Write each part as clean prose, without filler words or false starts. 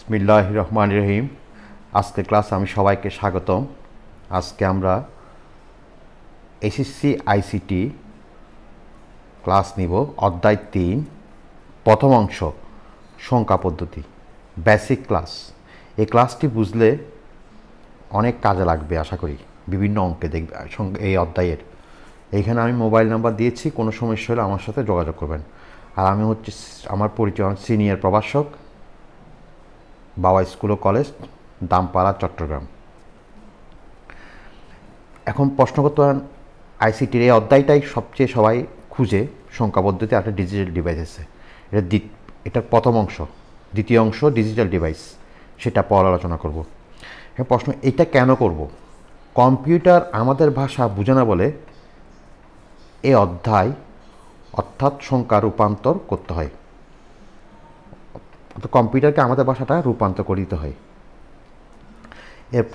বিসমিল্লাহির রহমানির রহিম। আজকে ক্লাস আমি সবাইকে স্বাগতম। আজকে আমরা এসএসসি আইসিটি ক্লাস নিব অধ্যায় 3 প্রথম অংশ সংখ্যা পদ্ধতি বেসিক ক্লাস। এই ক্লাসটি বুঝলে অনেক কাজে লাগবে আশা করি। বিভিন্ন অঙ্কে দেখবে এই অধ্যায়ের। এইখানে আমি মোবাইল নাম্বার দিয়েছি, কোনো সমস্যা হলে আমার সাথে যোগাযোগ করবেন। আর আমি হচ্ছে আমার পরিচয় সিনিয়র প্রভাষক, বাবা স্কুল ও কলেজ, দামপাড়া, চট্টগ্রাম। এখন প্রশ্ন করতে পারেন আইসিটির এই অধ্যায়টাই সবচেয়ে সবাই খুঁজে। সংখ্যা পদ্ধতি একটা ডিজিটাল ডিভাইস আছে, এটার প্রথম অংশ। দ্বিতীয় অংশ ডিজিটাল ডিভাইস, সেটা পরে আলোচনা করব। এখন প্রশ্ন, এটা কেন করব? কম্পিউটার আমাদের ভাষা বুঝে না বলে এই অধ্যায় অর্থাৎ সংখ্যা রূপান্তর করতে হয়। তো কম্পিউটারকে আমাদের ভাষাটা রূপান্তর করে দিতে হয়।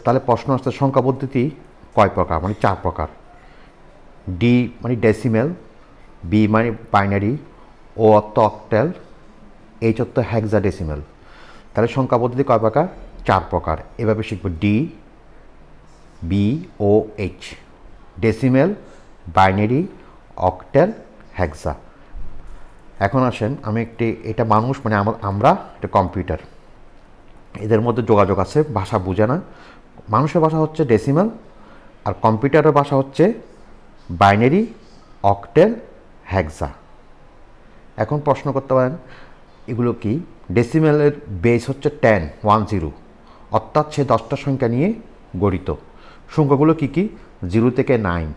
তাহলে প্রশ্ন আসছে সংখ্যা পদ্ধতি কয় প্রকার? মানে 4 প্রকার। ডি মানে ডেসিমেল, বি মানে বাইনারি, ও অর্থ অক্টাল, এইচ অর্থ হেক্সাডেসিমেল। তাহলে সংখ্যা পদ্ধতি কয় প্রকার? 4 প্রকার। এভাবে শিখব ডি, বি, ও, এইচ। ডেসিমেল, বাইনারি, অক্টাল, হেক্সা। এখন আসেন, আমি এটা মানুষ মানে আমরা এটা কম্পিউটার, এদের মধ্যে যোগাযোগ আছে, ভাষা বুঝে না। মানুষের ভাষা হচ্ছে ডেসিমাল, আর কম্পিউটারের ভাষা হচ্ছে বাইনারি, অক্টেল, হেক্সা। এখন প্রশ্ন করতে পারেন এগুলো কি? ডেসিমেলের বেস হচ্ছে 10 অর্থাৎ সে 10টা সংখ্যা নিয়ে গঠিত। সংখ্যাগুলো কি কি? 0 থেকে 9।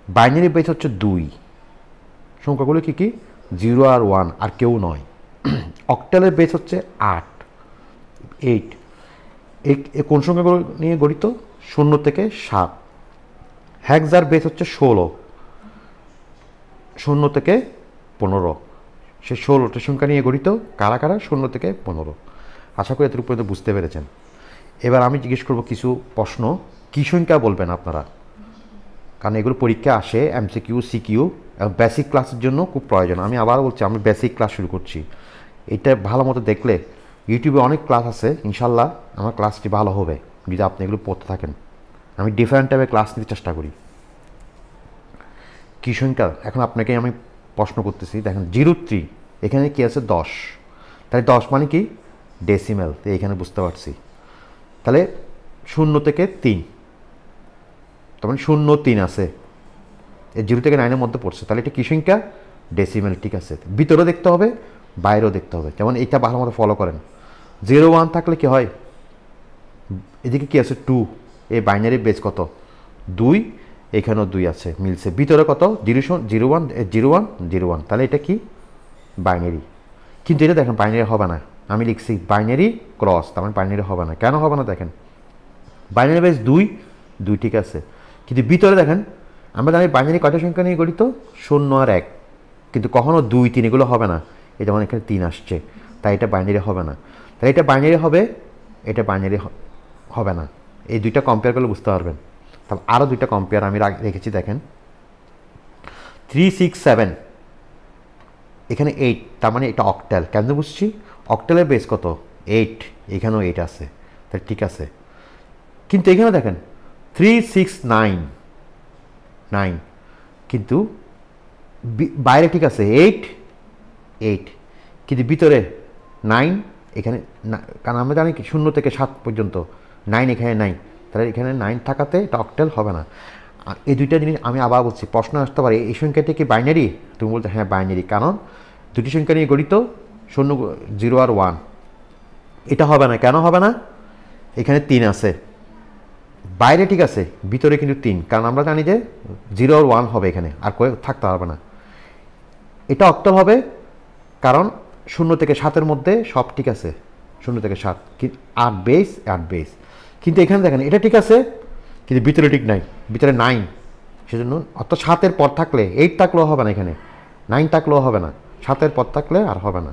বাইনারি বেস হচ্ছে 2। সংখ্যাগুলো কি কি? 0 আর 1, আর কেউ নয়। অক্টালের বেস হচ্ছে 8। কোন সংখ্যাগুলো নিয়ে গঠিত? 0 থেকে 7। হেক্সার বেস হচ্ছে 16। 0 থেকে 15। সে 16টা সংখ্যা নিয়ে গঠিত। কারা কারা? 0 থেকে 15। আশা করি এতটুকু পর্যন্ত বুঝতে পেরেছেন। এবার আমি জিজ্ঞেস করব কিছু প্রশ্ন, কী সংখ্যা বলবেন আপনারা, কারণ এগুলো পরীক্ষা আসে, এমসিকিউ, সিকিউ, বেসিক ক্লাসের জন্য খুব প্রয়োজন। আমি আবার বলছি, আমি বেসিক ক্লাস শুরু করছি। এটা ভালো মতো দেখলে ইউটিউবে অনেক ক্লাস আছে, ইনশাল্লাহ আমার ক্লাসটি ভালো হবে যদি আপনি এগুলো পড়তে থাকেন। আমি ডিফারেন্ট টাইপের ক্লাস নিতে চেষ্টা করি। কী সংখ্যা? এখন আপনাকে আমি প্রশ্ন করতেছি, দেখেন 03, এখানে কি আছে? 10। তাহলে 10 মানে কি? ডেসিমেল। তো এখানে বুঝতে পারছি। তাহলে 0 থেকে 3, তার মানে 0, 3 আছে, 0 থেকে 9-এর মধ্যে পড়ছে। তাহলে এটা কী সংখ্যা? ডেসিমেল। ঠিক আছে, ভিতরেও দেখতে হবে, বাইরেও দেখতে হবে। যেমন এইটা ভালো মতো ফলো করেন। 0, 1 থাকলে কি হয়? এদিকে কি আছে? 2। এই বাইনারি বেস কত? 2। এখানেও 2 আছে, মিলছে। ভিতরে কত? 0 1 তাহলে এটা কি? বাইনারি। কিন্তু এটা দেখেন বাইনারি হবে না। আমি লিখছি বাইনারি ক্রস, তার মানে বাইনারি হবে না। কেন হবে না? দেখেন বাইনারি বেস 2 ঠিক আছে, কিন্তু ভিতরে দেখেন আমরা জানি বাইনারি কয়টা সংখ্যা নিয়ে গঠিত? 0 আর 1। কিন্তু কখনো 2, 3 এগুলো হবে না। এই যেমন এখানে 3 আসছে, তাই এটা বাইনারি হবে না। তাই এটা বাইনারি হবে, এটা বাইনারি হবে না। এই দুইটা কম্পেয়ার করলে বুঝতে পারবেন। তাহলে আরও 2টা কম্পেয়ার আমি রেখেছি, দেখেন 3, 6, 7, এখানে 8, তার মানে এটা অক্টাল। কেন বুঝছি? অক্টালের বেস কত? 8, এখানেও 8 আছে, তাই ঠিক আছে। কিন্তু এখানে দেখেন 3, 6, 9, কিন্তু বাইরে ঠিক আছে 8, কিন্তু ভিতরে 9 এখানে। কারণ আমরা জানি কি 0 থেকে 7 পর্যন্ত 9 এখানে নাই, তাহলে এখানে 9 থাকাতে এটা অক্টাল হবে না। এই দুইটা জিনিস আমি আবার বলছি, প্রশ্ন আসতে পারে এই সংখ্যাটি কি বাইনারি? তুমি বলতে হ্যাঁ বাইনারি, কারণ দুটি সংখ্যা নিয়ে গঠিত, 0 আর 1। এটা হবে না। কেন হবে না? এখানে 3 আছে, বাইরে ঠিক আছে, ভিতরে কিন্তু 3। কারণ আমরা জানি যে 0 আর 1 হবে এখানে, আর কেউ থাকতে পারবে না। এটা অক্টাল হবে কারণ 0 থেকে 7-এর মধ্যে সব ঠিক আছে। 0 থেকে 7, 8 বেস। কিন্তু এখানে দেখেন এটা ঠিক আছে, কিন্তু ভিতরে ঠিক নাই, ভিতরে 9। সেজন্য অর্থাৎ 7-এর পর থাকলে 8 থাকলেও হবে না, এখানে 9 থাকলেও হবে না, 7-এর পর থাকলে আর হবে না,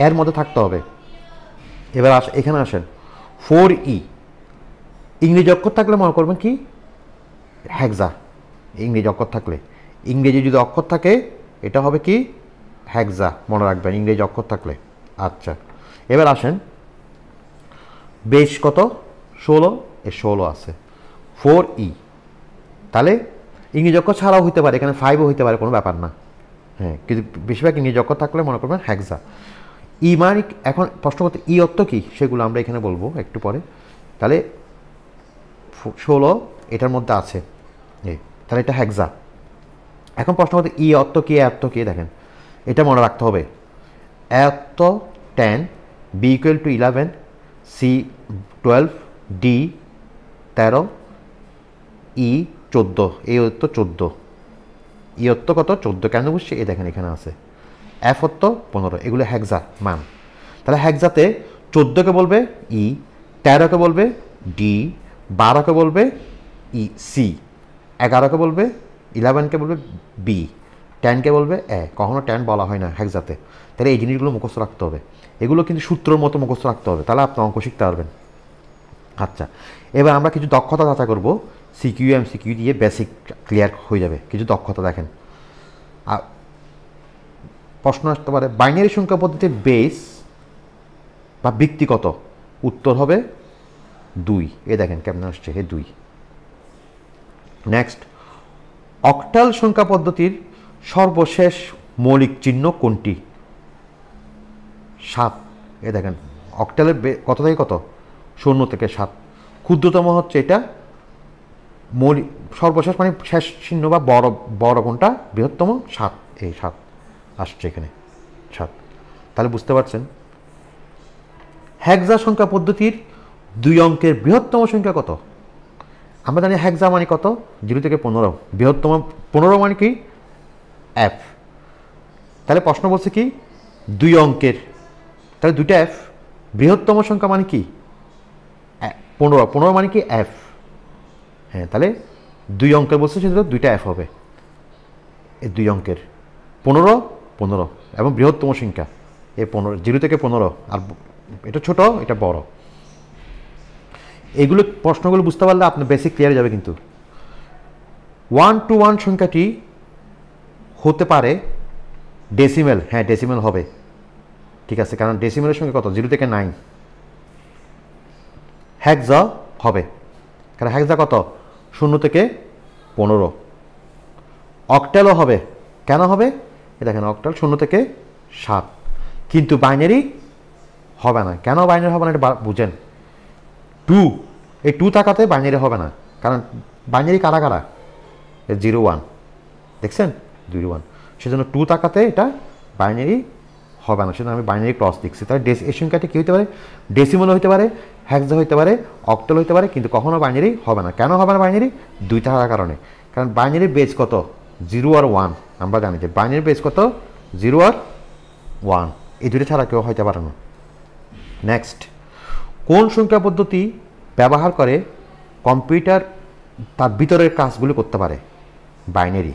এর মধ্যে থাকতে হবে। এবার এখানে আসেন 4E, ইংরেজি অক্ষর থাকলে মনে করবেন কি? হেক্সা। ইংরেজি অক্ষর থাকলে, ইংরেজি যদি অক্ষর থাকে এটা হবে কি? হেক্সা। মনে রাখবেন ইংরেজি অক্ষর থাকলে। আচ্ছা, এবার আসেন বেশ কত 16, এ 16 আছে 4e। তাহলে ইংরেজি অক্ষর ছাড়াও হইতে পারে, এখানে 5ও হইতে পারে, কোনো ব্যাপার না। হ্যাঁ, কিন্তু বেশিরভাগ ইংরেজি অক্ষর থাকলে মনে করবেন হেক্সা। ই মানে এখন প্রশ্ন করতে ই অর্থ কী সেগুলো আমরা এখানে বলবো একটু পরে। তাহলে 16 এটার মধ্যে আছে, তাহলে এটা হেক্সা। এখন প্রশ্ন করতে ই অর্থ কী, এ অর্থ কী, দেখেন এটা মনে রাখতে হবে। এ অর্থ 10, B equal to 11, C 12, D 13, E 14, এই অর্থ 14, ই অর্থ কত 14, কেন বুঝছি এই দেখেন এখানে আছে। এফ অর্থ 15, এগুলো হেক্সা মান। তাহলে হেক্সাতে 14কে বলবে ই, 13কে বলবে ডি, 12কে বলবে ই সি, 11কে বলবে 11কে বলবে বি, 10কে বলবে এ। কখনো 10 বলা হয় না হেক্সাতে। তাহলে এই জিনিসগুলো মুখস্থ রাখতে হবে, এগুলো কিন্তু সূত্রের মতো মুখস্থ রাখতে হবে, তাহলে আপনি অঙ্ক শিখতে পারবেন। আচ্ছা, এবার আমরা কিছু দক্ষতা যাচাই করবো, সিকিউ এমসিকিউ দিয়ে বেসিক ক্লিয়ার হয়ে যাবে। কিছু দক্ষতা দেখেন, প্রশ্ন আসতে পারে বাইনারি সংখ্যা পদ্ধতির বেস বা ব্যক্তিগত, উত্তর হবে 2। এ দেখেন কেমন আসছে, এ 2। নেক্সট, অক্টাল সংখ্যা পদ্ধতির সর্বশেষ মৌলিক চিহ্ন কোনটি? 7। এ দেখেন অক্টালের কত থেকে কত, 0 থেকে 7। ক্ষুদ্রতম হচ্ছে এটা, মৌলিক সর্বশেষ মানে শেষ চিহ্ন বা বড় বড় কোনটা, বৃহত্তম 7, এই 7 আসছে এখানে 7। তাহলে বুঝতে পারছেন হেক্সা সংখ্যা পদ্ধতির 2 অঙ্কের বৃহত্তম সংখ্যা কত? আমরা জানি হেক্সা মানে কত, 0 থেকে 15, বৃহত্তম 15 মানে কি এফ। তাহলে প্রশ্ন বলছে কি 2 অঙ্কের, তাহলে 2টা এফ। বৃহত্তম সংখ্যা মানে কি 15, 15 মানে কি এফ। হ্যাঁ, তাহলে 2 অঙ্কের বলছে সেটা 2টা এফ হবে, এই 2 অঙ্কের 15 15 এবং বৃহত্তম সংখ্যা এই 15, 0 থেকে 15, আর এটা ছোট এটা বড়। এগুলো প্রশ্নগুলো বুঝতে পারলে আপনার বেসিক ক্লিয়ার যাবে। কিন্তু 1 to 1 সংখ্যাটি হতে পারে ডেসিমেল, হ্যাঁ ডেসিমেল হবে, ঠিক আছে, কারণ ডেসিমেলের সঙ্গে কত 0 থেকে 9। হেক্সা হবে, কারণ হেক্সা কত 0 থেকে 15। অক্টালও হবে, কেন হবে এ দেখেন অক্টাল 0 থেকে 7, কিন্তু বাইনারি হবে না। কেন বাইনারি হবে না এটা বুঝেন। 2, এই 2 থাকাতে বাইনারি হবে না, কারণ বাইনারি কারা কারা 0 1, দেখছেন 0 1, সেজন্য 2 থাকাতে এটা বাইনারি হবে না, সেজন্য আমি বাইনারি ক্রস লিখছি। তাহলে এই সংখ্যাটি কী হতে পারে, ডেসিমেল হতে পারে, হেক্সা হতে পারে, অক্টাল হতে পারে, কিন্তু কখনো বাইনারি হবে না। কেন হবে না বাইনারি, 2 থাকার কারণে, কারণ বাইনারির বেস কত 0 আর 1। আমরা জানি যে বাইনারির বেস কত 0 আর 1, এই 2টা ছাড়া কেউ হতে পারে না। নেক্সট, কোন সংখ্যা পদ্ধতি ব্যবহার করে কম্পিউটার তার ভিতরের কাজগুলো করতে পারে? বাইনারি।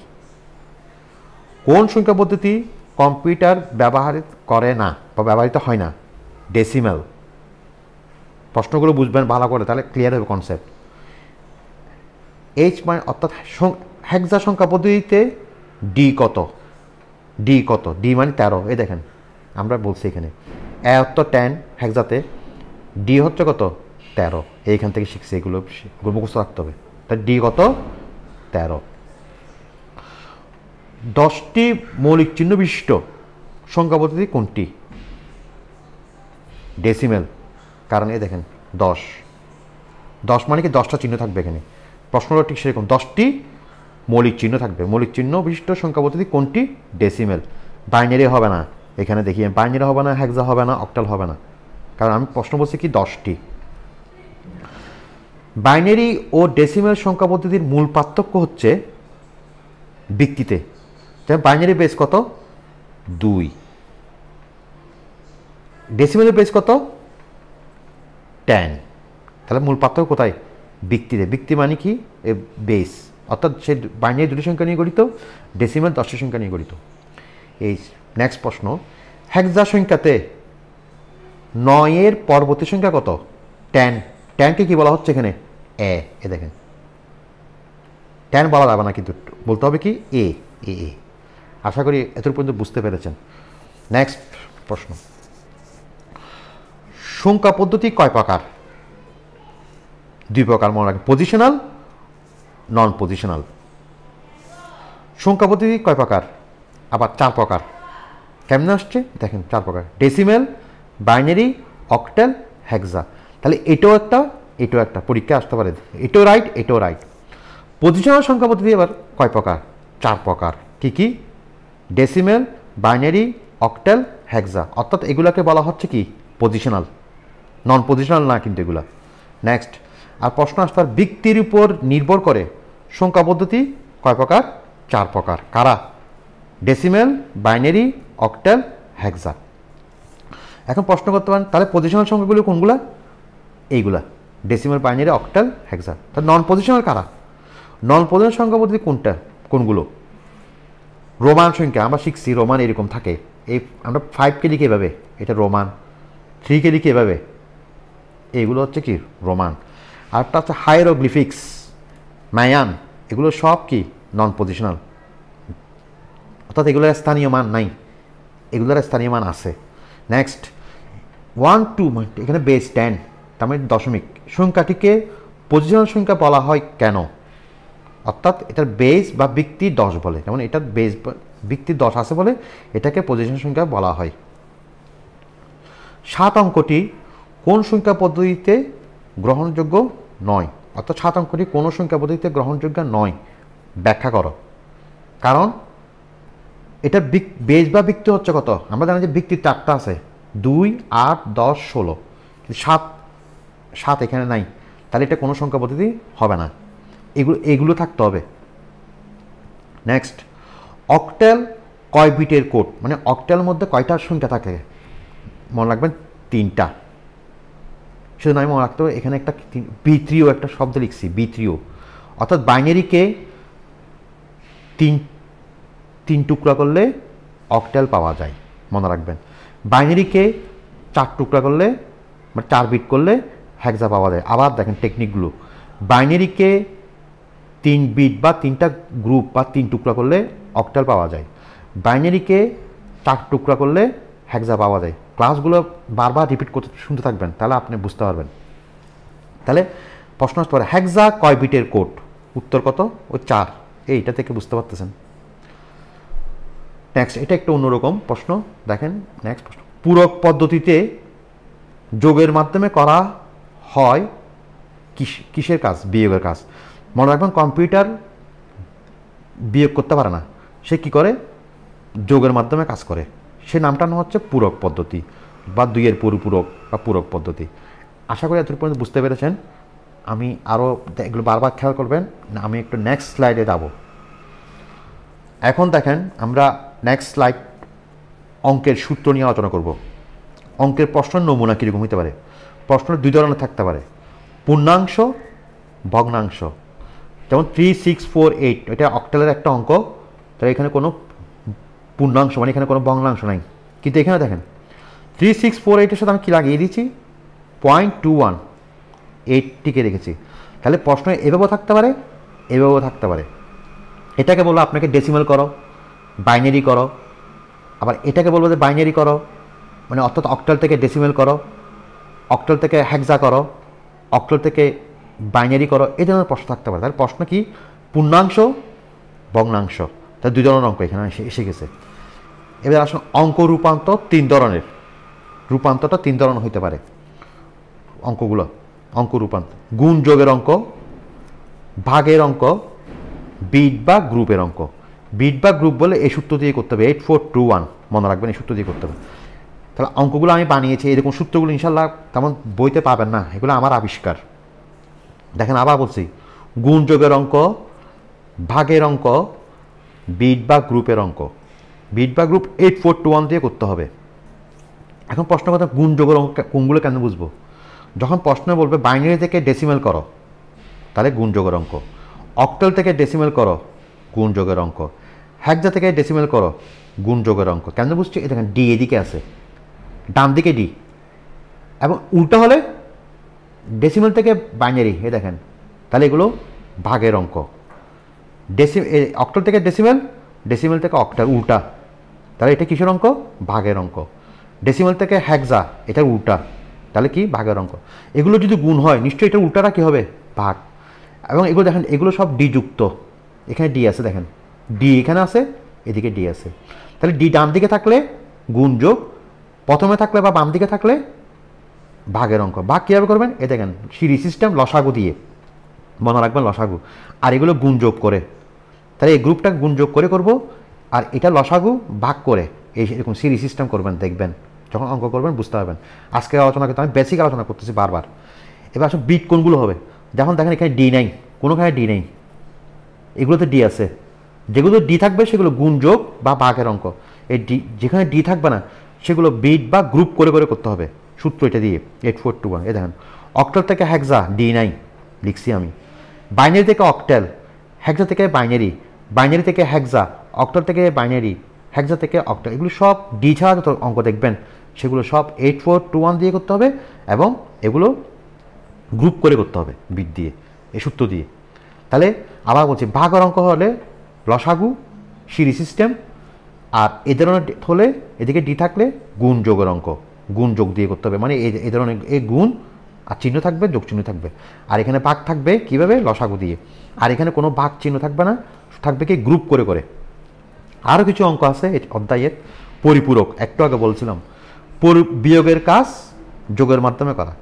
কোন সংখ্যা পদ্ধতি কম্পিউটার ব্যবহার করে না বা ব্যবহৃত হয় না? ডেসিমেল। প্রশ্নগুলো বুঝবেন ভালো করে, তাহলে ক্লিয়ার হবে কনসেপ্ট। এইচ মানে অর্থাৎ হেক্সা সংখ্যা পদ্ধতিতে ডি কত, ডি কত, ডি মানে 13। এই দেখেন আমরা বলছি এখানে এ অর্থ 10 হেক্সাতে, ডি হচ্ছে কত 13, এইখান থেকে শিখছি, এগুলো মুখস্থ রাখতে হবে। তাই ডি কত 13। 10টি মৌলিক চিহ্ন বিশিষ্ট সংখ্যা পদ্ধতি কোনটি? ডেসিমেল, কারণ এই দেখেন 10 10 মানে কি 10টা চিহ্ন থাকবে এখানে। প্রশ্নটা ঠিক সেরকম, 10টি মৌলিক চিহ্ন থাকবে। মৌলিক চিহ্ন বিশিষ্ট সংখ্যা পদ্ধতি কোনটি? ডেসিমেল। বাইনারি হবে না, এখানে দেখি বাইনারি হবে না, হেক্সা হবে না, অক্টাল হবে না, কারণ আমি প্রশ্ন বলছি কি 10টি। বাইনারি ও ডেসিমেল সংখ্যা পদ্ধতির মূল পার্থক্য হচ্ছে ব্যক্তিতে। যেমন বাইনারি বেস কত 2, ডেসিমেলের বেস কত 10। তাহলে মূল পার্থক্য কোথায়? ব্যক্তিতে। ব্যক্তি মানে কি বেস, অর্থাৎ সে বাইনারি 2টি সংখ্যা নিয়ে গঠিত, ডেসিমেল 10টি সংখ্যা নিয়ে গঠিত। এই নেক্সট প্রশ্ন, হেক্সা সংখ্যাতে 9-এর পরবর্তী সংখ্যা কত? 10। 10কে কি বলা হচ্ছে এখানে? এ। এ দেখেন 10 বলা যাবে না, কিন্তু বলতে হবে কি এ। এ এ। আশা করি এতটুকু পর্যন্ত বুঝতে পেরেছেন। নেক্সট প্রশ্ন, সংখ্যা পদ্ধতি কয় প্রকার? দুই প্রকার মনে রাখবেন, পজিশনাল, নন পজিশনাল। সংখ্যা পদ্ধতি কয় প্রকার? আবার 4 প্রকার। কেমনে আসছে দেখেন, 4 প্রকার: ডেসিমেল, বাইনারি, অক্টাল, হেক্সা। তাহলে এটাও একটা পরীক্ষা আসতে পারে, এটাও রাইট, এটাও রাইট। পজিশনাল সংখ্যা পদ্ধতি এবার কয় প্রকার? 4 প্রকার। কি কি? ডেসিমেল, বাইনারি, অক্টাল, হেক্সা। অর্থাৎ এগুলাকে বলা হচ্ছে কি পজিশনাল, নন পজিশনাল না কিন্তু এগুলা। নেক্সট, আর প্রশ্ন আসতে পারে ব্যক্তির উপর নির্ভর করে সংখ্যা পদ্ধতি কয় প্রকার? 4 প্রকার। কারা? ডেসিমেল, বাইনারি, অক্টাল, হেক্সা। এখন প্রশ্ন করতে পারেন তাহলে পজিশনাল সংখ্যাগুলো কোনগুলা? এইগুলা, ডেসিমেল, বাইনারি, অক্টাল, হেক্সা। তাহলে নন পজিশনাল কারা? নন পজিশনাল সংখ্যা পদ্ধতি কোনগুলো? রোমান সংখ্যা আমরা শিখছি, রোমান এরকম থাকে। এই আমরা 5কে লিখে এভাবে, এটা রোমান। 3কে লিখে এভাবে, এইগুলো হচ্ছে কি রোমান। আরটা হচ্ছে হাইরোগ্লিফিক্স, মায়ান, এগুলো সব কি নন পজিশনাল। অর্থাৎ এগুলোর স্থানীয় মান নাই, এগুলোর স্থানীয় মান আছে। নেক্সট 1 2 এখানে বেস 10, তার মানে দশমিক সংখ্যাটিকে পজিশনাল সংখ্যা বলা হয় কেন? অর্থাৎ এটার বেস বা ভিত্তি 10 বলে, যেমন এটার বেস ভিত্তি 10 আছে বলে এটাকে পজিশনাল সংখ্যা বলা হয়। 7 অঙ্কটি কোন সংখ্যা পদ্ধতিতে গ্রহণযোগ্য নয়? অর্থাৎ 7 অঙ্কটি কোন সংখ্যা পদ্ধতিতে গ্রহণযোগ্য নয় ব্যাখ্যা করো। কারণ এটার বেস বা ভিত্তি হচ্ছে কত? আমরা জানি যে ভিত্তি 4টা আছে, 2 8 10 16, 7 এখানে নাই, তাহলে এটা কোনো সংখ্যা পদ্ধতি হবে না, এগুলো থাকতে হবে। নেক্সট, অক্টাল কয় বিটের কোড? মানে অক্টাল মধ্যে কয়টা সংখ্যা থাকে? মনে রাখবেন 3টা। শুধু নয়, মনে রাখতে হবে এখানে একটা বিত্রিয় একটা শব্দ লিখছি, বিত্রিয়। অর্থাৎ বাইনারিকে 3 টুকরা করলে অক্টাল পাওয়া যায়, মনে রাখবেন। বাইনারিকে 4 টুকরা করলে, মানে 4 বিট করলে হেক্সা পাওয়া যায়। আবার দেখেন টেকনিকগুলো, বাইনারিকে 3 বিট বা 3টা গ্রুপ বা 3 টুকরা করলে অক্টাল পাওয়া যায়। বাইনারিকে 4 টুকরা করলে হেক্সা পাওয়া যায়। ক্লাসগুলো বারবার রিপিট করতে শুনতে থাকবেন, তাহলে আপনি বুঝতে পারবেন। তাহলে প্রশ্ন আসতে পারে হেক্সা কয় বিটের কোড? উত্তর কত? ওই 4। এইটা থেকে বুঝতে পারতেছেন। নেক্সট, এটা একটু অন্যরকম প্রশ্ন, দেখেন নেক্সট প্রশ্ন। পূরক পদ্ধতিতে যোগের মাধ্যমে করা হয় কিসের কাজ? বিয়োগের কাজ। মনে রাখবেন কম্পিউটার বিয়োগ করতে পারে না, সে কি করে? যোগের মাধ্যমে কাজ করে। সে নামটা না হচ্ছে পূরক পদ্ধতি বা 2-এর পরিপূরক বা পূরক পদ্ধতি। আশা করি এতটুকু পর্যন্ত বুঝতে পেরেছেন। আমি আরও এগুলো বারবার খেয়াল করবেন, আমি একটু নেক্সট স্লাইডে যাব। এখন দেখেন আমরা নেক্সট স্লাইড অঙ্কের সূত্র নিয়ে আলোচনা করব। অঙ্কের প্রশ্নের নমুনা কীরকম হতে পারে? প্রশ্ন 2 ধরনের থাকতে পারে, পূর্ণাংশ, ভগ্নাংশ। যেমন 3 6 4 8, এটা অক্টালের একটা অঙ্ক, তাই এখানে কোনো পূর্ণাংশ মানে এখানে কোনো ভগ্নাংশ নাই। কিন্তু এখানে দেখেন 3 6 4 8-এর সাথে আমি কি লাগিয়ে দিয়েছি? 0.21 8টিকে রেখেছি। তাহলে প্রশ্ন এভাবেও থাকতে পারে, এভাবেও থাকতে পারে। এটাকে বলবো আপনাকে ডেসিমাল করো, বাইনারি করো। আবার এটাকে বলবো যে বাইনারি করো, মানে অর্থাৎ অক্টাল থেকে ডেসিমাল করো, অক্টাল থেকে হেক্সা করো, অক্টাল থেকে বাইনারি করো। এই ধরনের প্রশ্ন থাকতে পারে। তাহলে প্রশ্ন কি? পূর্ণাংশ, ভগ্নাংশ। তার 2 ধরনের অঙ্ক এখানে এসে গেছে। এবার আসুন অঙ্ক রূপান্তর 3 ধরনের। রূপান্তরটা 3 ধরনের হতে পারে অঙ্কগুলো। অঙ্ক রূপান্তর: গুণ যোগের অঙ্ক, ভাগের অঙ্ক, বিট বা গ্রুপের অঙ্ক। বিট বা গ্রুপ বলে এই সূত্র দিয়ে করতে হবে, 8421, মনে রাখবেন এই সূত্র দিয়ে করতে হবে। তাহলে অঙ্কগুলো আমি বানিয়েছি, এরকম সূত্রগুলো ইনশাল্লাহ তেমন বইতে পাবেন না, এগুলো আমার আবিষ্কার। দেখেন আবার বলছি, গুণ যোগের অঙ্ক, ভাগের অঙ্ক, বিট বা গ্রুপের অঙ্ক। বিট বা গ্রুপ 8421 দিয়ে করতে হবে। এখন প্রশ্ন কথা, গুণ যোগের অঙ্ক কোনগুলো কেন বুঝবো? যখন প্রশ্ন বলবে বাইনারি থেকে ডেসিমাল করো, তাহলে গুণ যোগের অঙ্ক। অক্টাল থেকে ডেসিমাল করো, গুণ যোগের অঙ্ক। হেক্সা থেকে ডেসিমাল করো, গুণ যোগের অঙ্ক। কেন বুঝছি? এই দেখেন ডি এদিকে আছে, ডান দিকে ডি, এবং উল্টো হলে ডেসিমাল থেকে বাইনারি, এ দেখেন, তাহলে এগুলো ভাগের অঙ্ক। অক্টাল থেকে ডেসিমাল, ডেসিমাল থেকে অক্টাল, উল্টা, তাহলে এটা কিসের অঙ্ক? ভাগের অঙ্ক। ডেসিমাল থেকে হেক্সা, এটা উল্টা, তাহলে কি? ভাগের অঙ্ক। এগুলো যদি গুণ হয় নিশ্চয়ই এটার উল্টাটা কী হবে? ভাগ। এবং এগুলো দেখেন এগুলো সব ডি যুক্ত, এখানে ডি আছে, দেখেন ডি এখানে আছে, এদিকে ডি আছে। তাহলে ডি ডান দিকে থাকলে গুণ যোগ, প্রথমে থাকলে বা বাম দিকে থাকলে ভাগের অঙ্ক। ভাগ কীভাবে করবেন? এ দেখেন সিরিজ সিস্টেম, লসাগু দিয়ে মনে রাখবেন, লসাগু। আর এগুলো গুণ যোগ করে, তাহলে এই গ্রুপটা গুণ যোগ করে করব, আর এটা লসাগু ভাগ করে এই এরকম সিরিজ সিস্টেম করবেন, দেখবেন যখন অঙ্ক করবেন বুঝতে পারবেন। আজকে আলোচনা করতে আমি বেসিক আলোচনা করতেছি বারবার। এবার আসলে বিট কোনগুলো হবে? যখন দেখেন এখানে ডি নাই, কোনোখানে ডি নেই, এগুলোতে ডি আছে, যেগুলো ডি থাকবে সেগুলো গুণ যোগ বা ভাগের অঙ্ক। এই ডি যেখানে ডি থাকবে না সেগুলো বিট বা গ্রুপ করে করে করতে হবে, সূত্র এটা দিয়ে 8421। এই দেখেন অক্টাল থেকে হেক্সা ডি নাই লিখছি আমি, বাইনারি থেকে অক্টাল, হেক্সা থেকে বাইনারি, বাইনারি থেকে হেক্সা, অক্টাল থেকে বাইনারি, হেক্সা থেকে অক্টাল, এগুলো সব ডি ছাড়া যত অঙ্ক দেখবেন সেগুলো সব 8421 দিয়ে করতে হবে, এবং এগুলো গ্রুপ করে করতে হবে বিট দিয়ে, এই সূত্র দিয়ে। তাহলে আবার বলছি, ভাগের অঙ্ক হলে লসাগু, সিরিজ সিস্টেম, আর এ ধরনের হলে এদিকে ডি থাকলে গুণ যোগের অঙ্ক, গুণ যোগ দিয়ে করতে হবে। মানে এই ধরনের এই গুণ আর চিহ্ন থাকবে, যোগ চিহ্ন থাকবে, আর এখানে ভাগ থাকবে কীভাবে? লসাগু দিয়ে। আর এখানে কোনো ভাগ চিহ্ন থাকবে না, থাকবে কি গ্রুপ করে করে। আরও কিছু অঙ্ক আছে এই অধ্যায়ের, পরিপূরক, একটু আগে বলছিলাম বিয়োগের কাজ যোগের মাধ্যমে করা,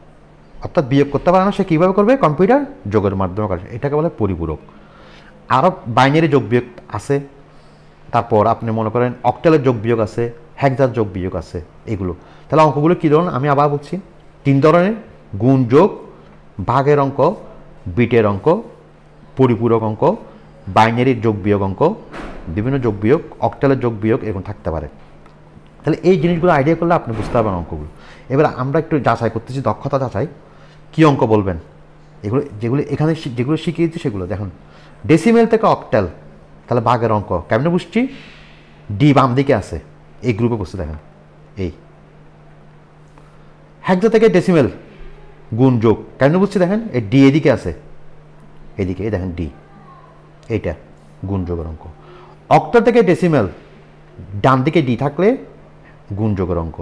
অর্থাৎ বিয়োগ করতে পারে না সে কীভাবে করবে? কম্পিউটার যোগের মাধ্যমে করে, এটাকে বলে পরিপূরক। আরও বাইনারি যোগ বিয়োগ আছে, তারপর আপনি মনে করেন অক্টালের যোগ বিয়োগ আছে, হেক্সার যোগ বিয়োগ আছে, এগুলো। তাহলে অঙ্কগুলো কী ধরনের? আমি আবার বলছি, 3 ধরনের: গুণ যোগ, ভাগের অঙ্ক, বিটের অঙ্ক, পরিপূরক অঙ্ক, বাইনারির যোগ বিয়োগ অঙ্ক, বিভিন্ন যোগ বিয়োগ, অক্টালের যোগ বিয়োগ এরকম থাকতে পারে। তাহলে এই জিনিসগুলো আইডিয়া করলে আপনি বুঝতে পারবেন অঙ্কগুলো। এবার আমরা একটু যাচাই করতেছি, দক্ষতা যাচাই, কী অঙ্ক বলবেন এগুলো, যেগুলো এখানে যেগুলো শিখিয়েছি সেগুলো দেখুন। ডেসিমেল থেকে অক্টাল, তাহলে ভাগের অঙ্ক কেমনে বুঝছি? ডি বাম দিকে আছে, এই গ্রুপে বসে দেখেন, এই হেক্সা থেকে ডেসিমেল গুণ যোগ কেমনে বুঝছি? দেখেন এই ডি এদিকে আছে, এদিকে এই দেখেন ডি, এইটা গুণ যোগের অঙ্ক। অক্টাল থেকে ডেসিমেল ডান দিকে ডি থাকলে গুণ যোগের অঙ্ক।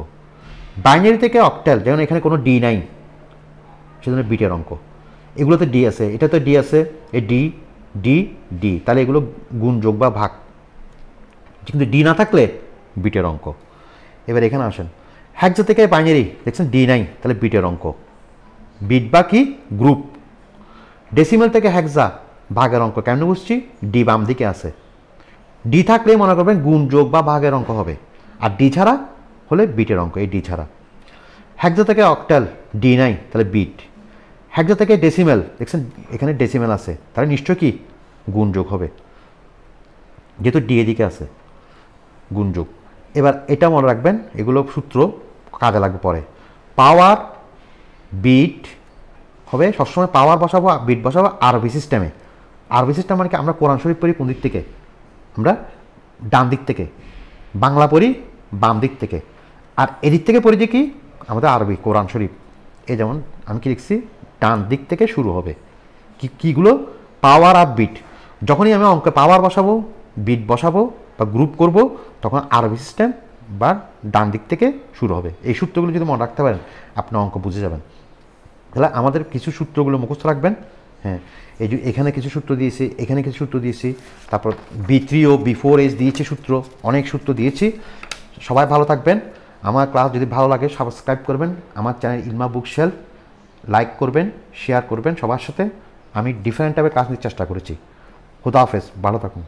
বাইনারি থেকে অক্টাল, যেমন এখানে কোনো ডি নাই সেজন্য বিটের অঙ্ক। এগুলোতে ডি আছে, এটাতে ডি আছে, এই ডি ডি ডি, তাহলে এগুলো গুণ যোগ বা ভাগ। কিন্তু ডি না থাকলে বিটের অঙ্ক। এবার এখানে আসেন, হেক্সা থেকে বাইনারি দেখছেন ডি নাই, তাহলে বিটের অঙ্ক। বিট বা কি? গ্রুপ। ডেসিমেল থেকে হেক্সা ভাগের অঙ্ক কেমন বুঝছি? ডি বাম দিকে আছে, ডি থাকলে মনে করবেন গুণ যোগ বা ভাগের অঙ্ক হবে, আর ডি ছাড়া হলে বিটের অঙ্ক, এই ডি ছাড়া। হেক্সা থেকে অক্টাল ডি নাই, তাহলে বিট। হেক্সা থেকে ডেসিমেল দেখছেন এখানে ডেসিমেল আছে, তাহলে নিশ্চয় কি? গুণ যোগ হবে, যেহেতু ডি এদিকে আছে, গুণ যোগ। এবার এটা মনে রাখবেন, এগুলো সূত্র কাজে লাগবে পরে। পাওয়ার বিট হবে সবসময়, পাওয়ার বসাবো বিট বসাবো আরবি সিস্টেমে। আরবি সিস্টেম মানে কি? আমরা কোরআন শরীফ পড়ি কোন দিক থেকে? আমরা ডান দিক থেকে। বাংলা পড়ি বাম দিক থেকে। আর এদিক থেকে পড়ি যে কি? আমাদের আরবি কোরআন শরীফ। এই যেমন আমি কি লিখছি? ডান দিক থেকে শুরু হবে কীগুলো? পাওয়ার আর বিট। যখনই আমি অঙ্কে পাওয়ার বসাবো, বিট বসাবো বা গ্রুপ করব, তখন আরবি সিস্টেম বা ডান দিক থেকে শুরু হবে। এই সূত্রগুলো যদি মনে রাখতে পারেন আপনি অঙ্ক বুঝে যাবেন। তাহলে আমাদের কিছু সূত্রগুলো মুখস্থ রাখবেন। হ্যাঁ, এই যে এখানে কিছু সূত্র দিয়েছি, এখানে কিছু সূত্র দিয়েছি, তারপর B3 ও B4S দিয়েছি সূত্র, অনেক সূত্র দিয়েছি। সবাই ভালো থাকবেন। আমার ক্লাস যদি ভালো লাগে সাবস্ক্রাইব করবেন আমার চ্যানেল ইলমা বুকশেলফ, লাইক করবেন, শেয়ার করবেন সবার সাথে। আমি ডিফারেন্ট টাইপের কাজ নিতে চেষ্টা করেছি। খোদা হাফেজ, ভালো থাকুন।